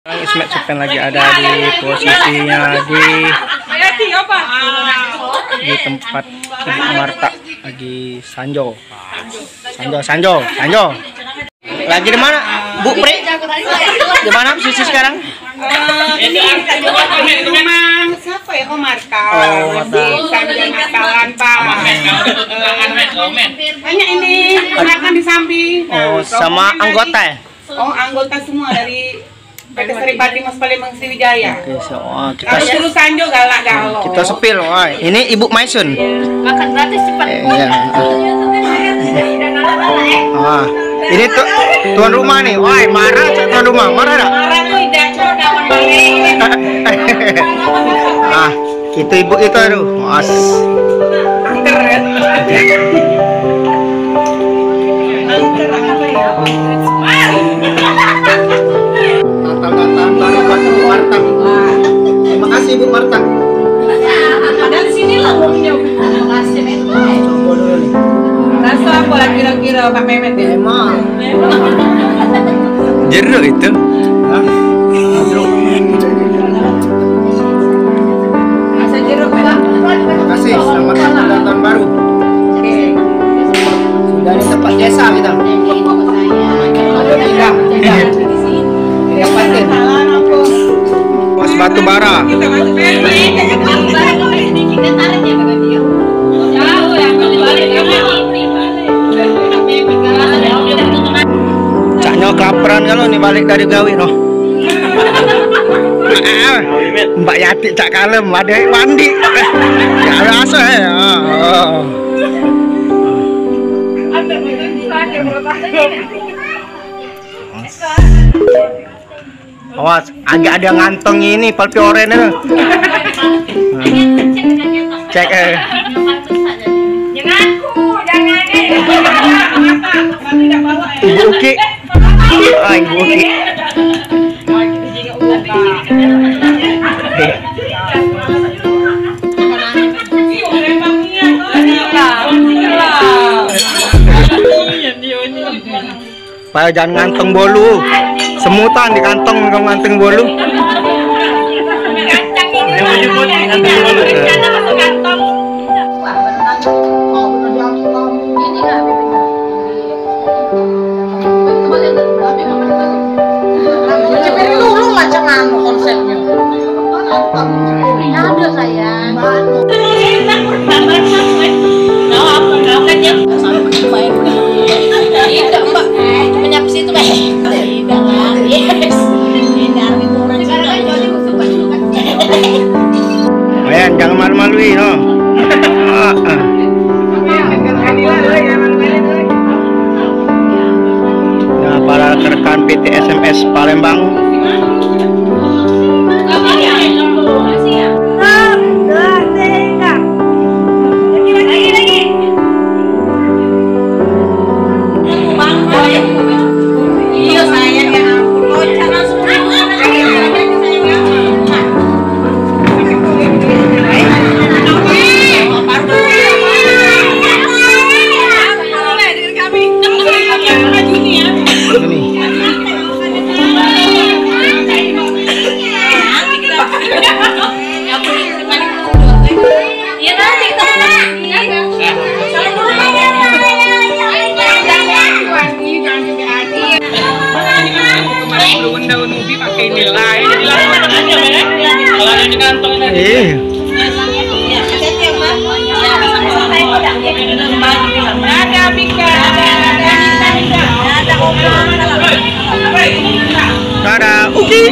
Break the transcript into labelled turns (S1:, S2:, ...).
S1: Ismet Supen lagi ada di posisinya di tempat Ibu Marta lagi Sanjo. Lagi di mana, Bu Pri? Di mana posisi sekarang?
S2: Ini rumah siapa ya? Oh, Marta. Di Sanjo Natalan, Pak. Banyak ini akan di samping.
S1: Oh, sama anggota ya?
S2: Oh, anggota semua dari PT Saripati Mas Palembang Sriwijaya.
S1: Oke, so,
S2: Kalau dulu Sanjo galak galau.
S1: kita sepil. Wah, ini Ibu Maisun.
S3: Makan gratis cepat.
S1: Iya. Ini tuh tuan rumah nih. Wah, marah tuan rumah. Marah enggak?
S2: Marah tuh tidak cuma kawan balik.
S1: Itu ibu itu aduh. Mas.
S2: Angker ya. Angker apa ya?
S1: Natal-natalan baru buat Ibu Marta. Terima kasih Ibu Marta.
S3: Padahal di sini lah umumnya. Makasih itu.
S1: Coba dulu nih.
S2: Rasa apa lah kira-kira Pak Mehmet ya?
S1: Memang. Jeruk itu. Hah? Jeruk.
S2: Rasa jeruk ya?
S1: Terima kasih. Selamat Natal tahun baru.
S2: Oke.
S1: Sudah di tempat desa kita. Ada pindah. Yang penting. Pos batu bara.
S2: Kita masuk
S1: Caknya kelaparan kalau nih balik dari gawe noh. Mbak Yati cak kalem ada mandi. Ya biasa ya. Awas, agak ada ngantong ini palpioren itu. Cek Ibu Uki. Ibu Uki. Pak jangan ngantong bolu. Semutan di kantong ngantong bolu.
S3: Konsepnya. Ada sayang. Tidak mbak, menyapis itu
S1: Ayan, jangan malu-malui no. Nah, para rekan PT SMS Palembang.
S2: Daun ubi pakai nilai, kalau yang di kantong ini. Ada Bika,
S1: Ada Uki.